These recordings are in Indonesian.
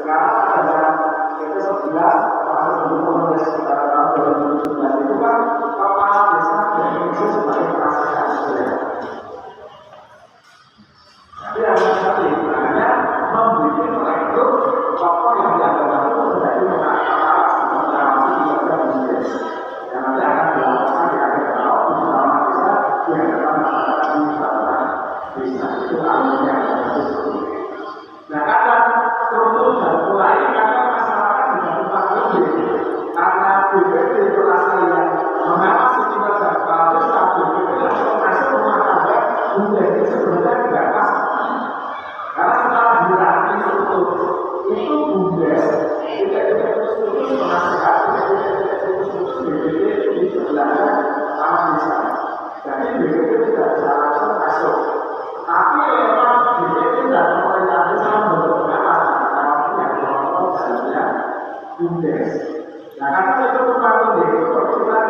Sekarang ada PT 11 termasuk pendukung sekitar tahun 2017 itu kan kepala desa yang diusung sebagai perasaan sosial. Tapi yang satu hanya membuat rekrut tokoh yang dianggap itu menjadi kepala demokrasi di desa bisnis. Yang nanti akan dilakukan di akhir tahun di dalam desa di hadapan masyarakat di dalam desa itu alurnya. Nah kadang struktur dan pola ini kadang masyarakat juga lupa lebih karena BPD merasa yang mengapa kinerja kepala desa BPD masuk rumah tangga menjadi sebenarnya tidak pas. Karena setelah dilatih struktur itu BUMDes tidak terus menasihat, tidak terus BPD di sebelahnya sama desa. Jadi BPD tidak bisa langsung masuk. Tapi lewat BPD dan pemerintah desa membentukkan BUMDes. Nah, karena itu kemarin itu kita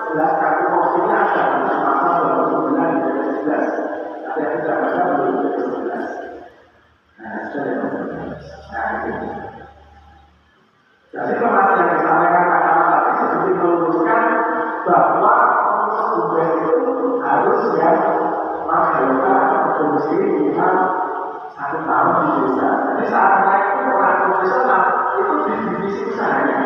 jelaskan opsinya ada di masa 2009 dan 2011. Ada yang tidak ada 2011. Nah, sudah. Nah, itu. Jadi informasi yang disampaikan kata-kata tadi seperti meluruskan bahwa BUMDes itu harus yang menghasilkan produksi minimal 1 tahun di desa. Jadi saat mereka itu orang profesional itu di divisi usahanya.